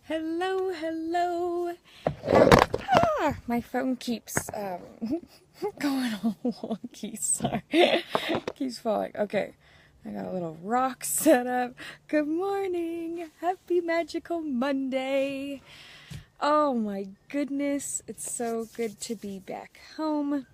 Hello, hello. My phone keeps going all wonky. Sorry, keeps falling. Okay, I got a little rock set up. Good morning. Happy Magical Monday. Oh my goodness, it's so good to be back home.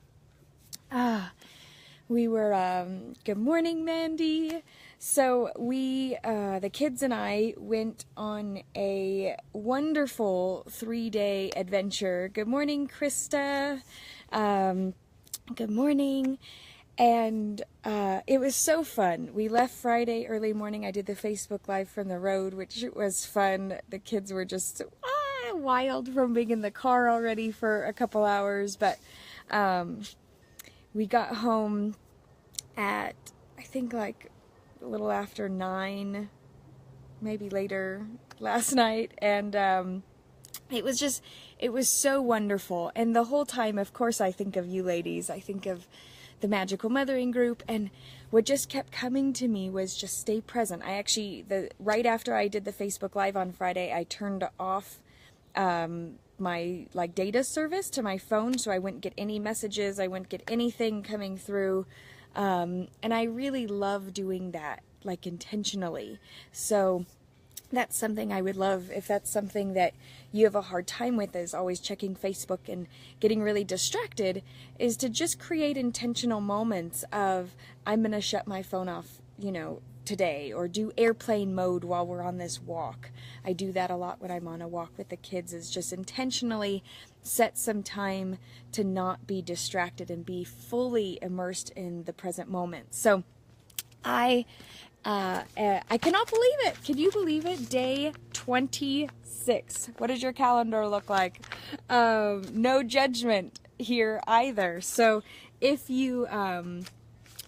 We were, good morning, Mandy. So the kids and I went on a wonderful 3-day adventure. Good morning, Krista. Good morning. And it was so fun. We left Friday early morning. I did the Facebook Live from the road, which was fun. The kids were just wild from being in the car already for a couple hours. But we got home at, I think, like a little after 9, maybe later last night. And it was so wonderful. And the whole time, of course, I think of you ladies. I think of the Magical Mothering Group, and what just kept coming to me was just stay present. I actually, right after I did the Facebook Live on Friday, I turned off my data service to my phone, so I wouldn't get any messages, I wouldn't get anything coming through, and I really love doing that, intentionally. So that's something I would love, if that's something that you have a hard time with, is always checking Facebook and getting really distracted, is to just create intentional moments of, I'm going to shut my phone off, today, or do airplane mode while we're on this walk. I do that a lot when I'm on a walk with the kids, is just intentionally set some time to not be distracted and be fully immersed in the present moment. So I cannot believe it. Can you believe it? Day 26. What does your calendar look like? No judgment here either. So if you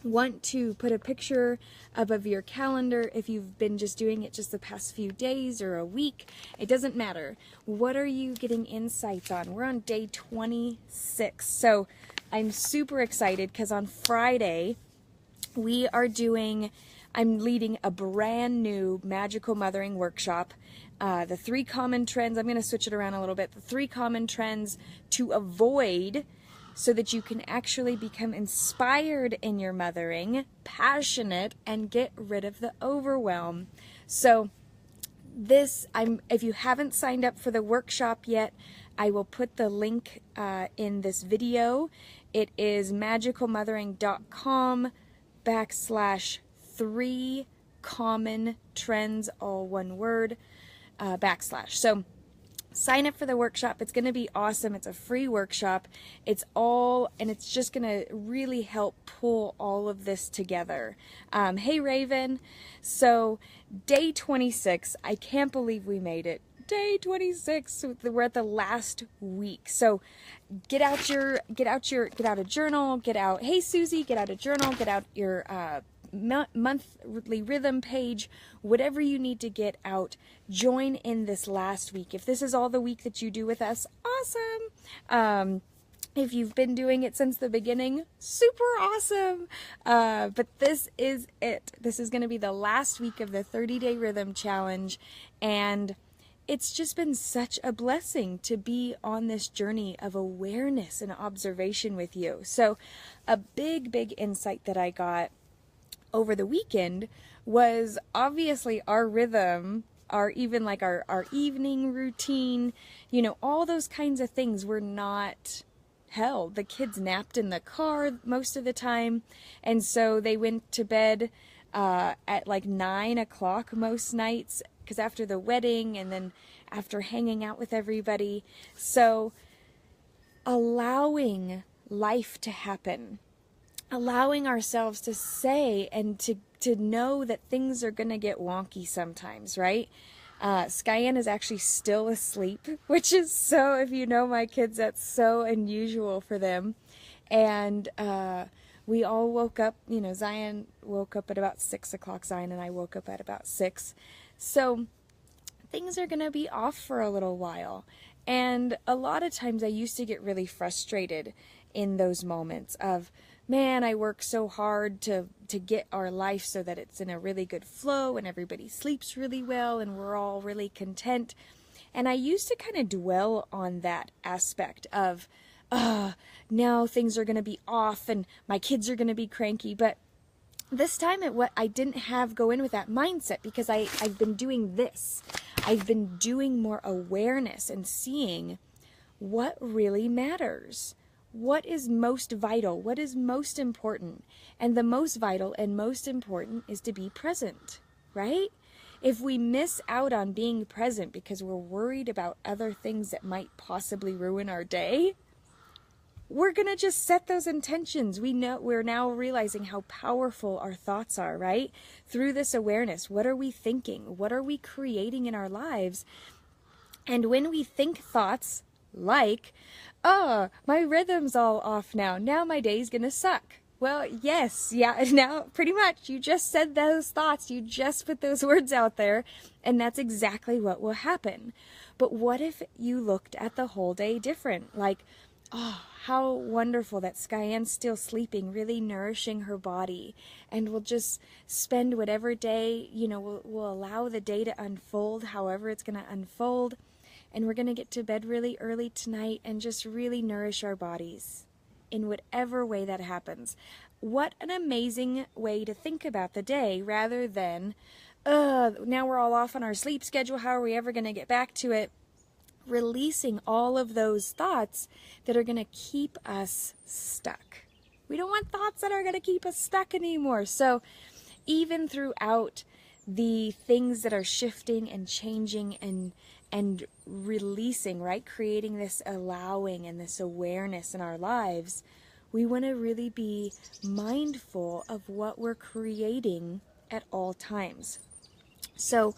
want to put a picture above your calendar, if you've been just doing it just the past few days or a week, it doesn't matter. What are you getting insights on? We're on day 26. So I'm super excited because on Friday I'm leading a brand new Magical Mothering workshop. The 3 common trends, I'm going to switch it around a little bit. The 3 common trends to avoid so that you can actually become inspired in your mothering, passionate, and get rid of the overwhelm. So if you haven't signed up for the workshop yet, I will put the link in this video. It is magicalmothering.com/3 common trends, all one word, /. So sign up for the workshop. It's going to be awesome. It's a free workshop. It's just going to really help pull all of this together. Hey Raven. So day 26, I can't believe we made it. Day 26. We're at the last week. So get out a journal, hey Susie, get out a journal, get out your monthly rhythm page, whatever you need to get out. Join in this last week. If this is all the week that you do with us, awesome. If you've been doing it since the beginning, super awesome. But this is it. This is going to be the last week of the 30-day rhythm challenge, and it's just been such a blessing to be on this journey of awareness and observation with you. So a big insight that I got over the weekend was obviously our rhythm, our evening routine, all those kinds of things were not held. The kids napped in the car most of the time, and so they went to bed at 9 o'clock most nights, because after the wedding and then after hanging out with everybody. So allowing life to happen, allowing ourselves to say and to know that things are going to get wonky sometimes, right? Skyen is actually still asleep, which is so, if you know my kids, that's so unusual for them. And we all woke up, Zion woke up at about 6 o'clock, Zion and I woke up at about 6. So things are going to be off for a little while. And a lot of times I used to get really frustrated in those moments of, man, I work so hard to get our life so that it's in a really good flow and everybody sleeps really well and we're all really content. And I used to kind of dwell on that aspect of, now things are going to be off and my kids are going to be cranky. But this time I didn't have go in with that mindset, because I've been doing this. I've been doing more awareness and seeing what really matters. What is most vital? What is most important? And the most vital and most important is to be present, right? If we miss out on being present because we're worried about other things that might possibly ruin our day, we're going to just set those intentions. We're now realizing how powerful our thoughts are, right? Through this awareness, what are we thinking? What are we creating in our lives? And when we think thoughts like, my rhythm's all off now. Now my day's going to suck. Well, yes, yeah, now pretty much you just said those thoughts. You just put those words out there, and that's exactly what will happen. But what if you looked at the whole day different? Like, how wonderful that Skyenne's still sleeping, really nourishing her body, and we'll just spend whatever day, we'll allow the day to unfold however it's going to unfold, and we're going to get to bed really early tonight and just really nourish our bodies in whatever way that happens. What an amazing way to think about the day, rather than, now we're all off on our sleep schedule, how are we ever going to get back to it? Releasing all of those thoughts that are going to keep us stuck. We don't want thoughts that are going to keep us stuck anymore. So even throughout the things that are shifting and changing and releasing, right? Creating this allowing and this awareness in our lives, we want to really be mindful of what we're creating at all times. So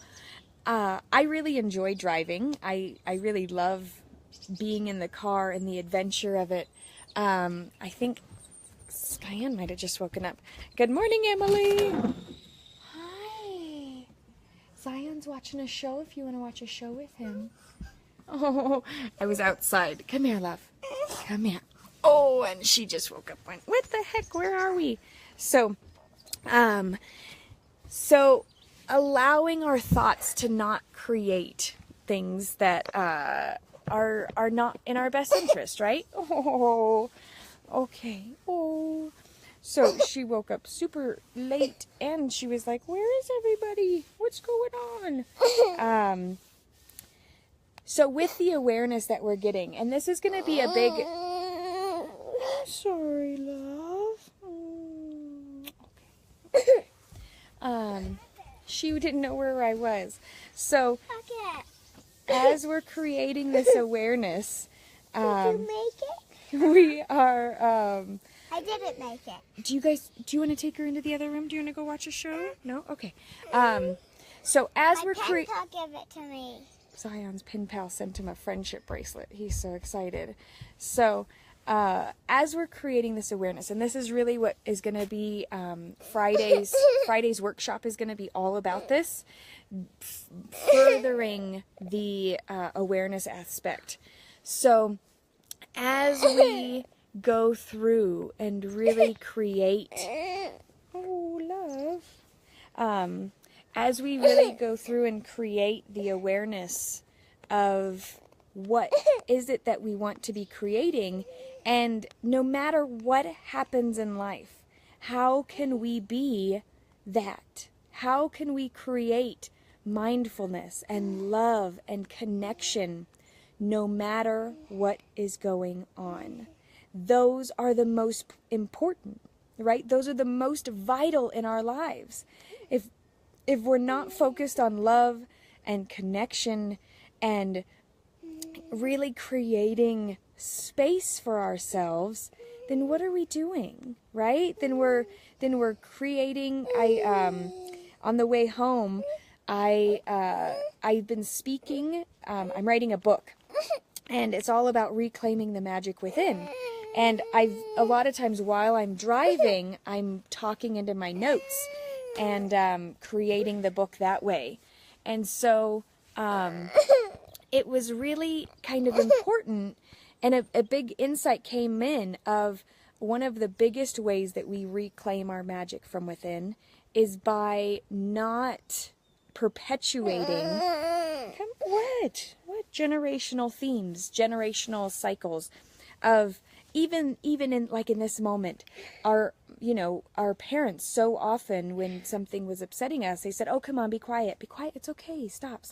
I really enjoy driving. I really love being in the car and the adventure of it. I think Skyen might have just woken up. Good morning, Emily. Hi. Zion's watching a show if you want to watch a show with him. Oh, I was outside. Come here, love. Come here. Oh, and she just woke up. Went, what the heck? Where are we? So allowing our thoughts to not create things that are not in our best interest, right? Oh, okay. Oh, so she woke up super late, and she was like, "Where is everybody? What's going on?" So with the awareness that we're getting, and this is going to be a big. Sorry, love. Okay. She didn't know where I was. So, as we're creating this awareness, Did you make it? we are, I didn't make it. do you want to take her into the other room? Do you want to go watch a show? No? Okay. So as My we're pen pal give it to me. Zion's pen pal sent him a friendship bracelet. He's so excited. So, as we're creating this awareness, and this is really what is going to be Friday's workshop is going to be all about this, furthering the awareness aspect. So as we go through and really create, as we really go through and create the awareness of what is it that we want to be creating, and no matter what happens in life, how can we be that? How can we create mindfulness and love and connection no matter what is going on? Those are the most important, right? Those are the most vital in our lives. If we're not focused on love and connection and really creating space for ourselves, then what are we doing, right? Then we're creating. On the way home, I've been speaking. I'm writing a book, and it's all about reclaiming the magic within. And a lot of times while I'm driving, I'm talking into my notes and creating the book that way. And so it was really kind of important, and a big insight came in of one of the biggest ways that we reclaim our magic from within is by not perpetuating. What? generational themes, generational cycles of even in like in this moment, our parents so often when something was upsetting us, they said, "Oh, come on, be quiet, it's okay, stop,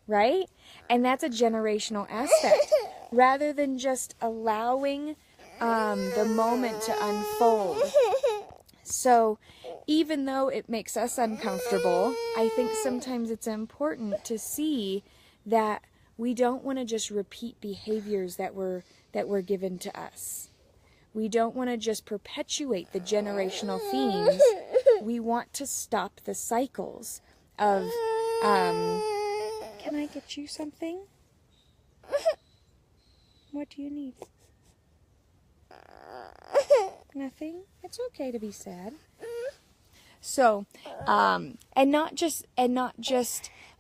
right?" And that's a generational aspect, rather than just allowing the moment to unfold. So even though it makes us uncomfortable, I think sometimes it's important to see that we don't want to just repeat behaviors that were given to us. We don't want to just perpetuate the generational themes. We want to stop the cycles of, can I get you something? What do you need? Nothing? It's okay to be sad. So, and not just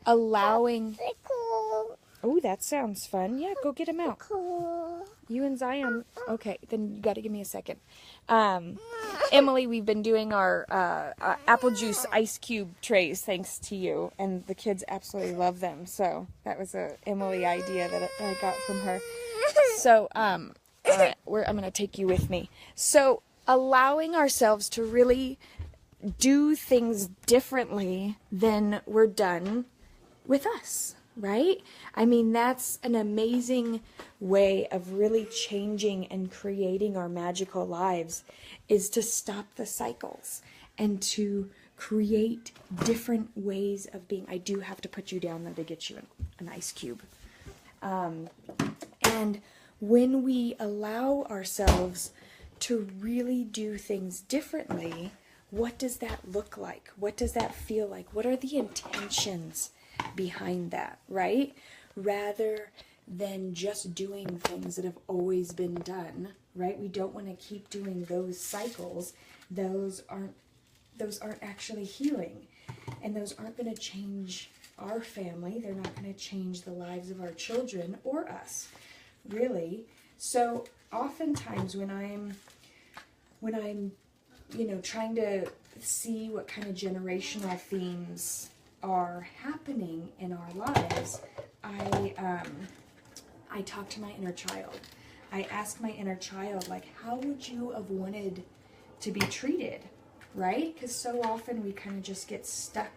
allowing. Oh, that sounds fun. Yeah, go get him out. You and Zion. Okay, then you got to give me a second. Emily, we've been doing our apple juice ice cube trays thanks to you, and the kids absolutely love them. So that was a Emily idea that I got from her. So, all right, I'm going to take you with me. So, allowing ourselves to really do things differently than we're done with us, right? I mean, that's an amazing way of really changing and creating our magical lives, is to stop the cycles and to create different ways of being. I do have to put you down though to get you an ice cube. And when we allow ourselves to really do things differently, what does that look like? What does that feel like? What are the intentions behind that, right? Rather than just doing things that have always been done, right? We don't want to keep doing those cycles. Those aren't actually healing, and those aren't going to change our family. They're not going to change the lives of our children or us, really. So oftentimes when I'm trying to see what kind of generational themes are happening in our lives, I talk to my inner child. I ask my inner child, like, how would you have wanted to be treated, right? Because so often we kind of just get stuck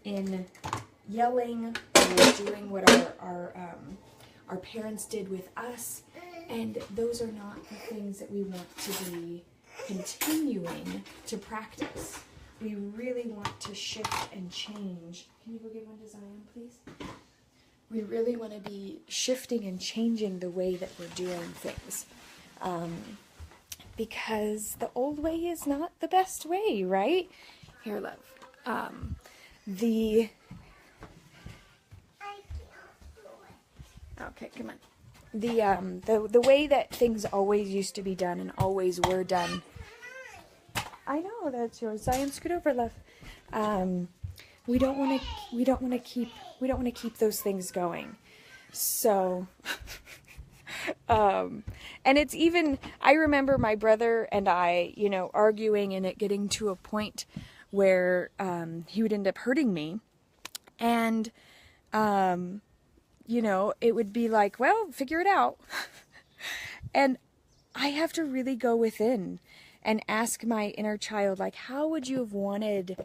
in yelling or doing what our parents did with us, and those are not the things that we want to be continuing to practice. We really want to shift and change. Can you go get one to Zion, please? We really want to be shifting and changing the way that we're doing things. Because the old way is not the best way, right? Here, love. Okay, come on. The way that things always used to be done and always were done. I know that's yours. Zion, scoot over, love. We don't want to keep those things going. So, and it's even, I remember my brother and I, arguing and it getting to a point where he would end up hurting me, and it would be like, well, figure it out. And I have to really go within and ask my inner child, like, how would you have wanted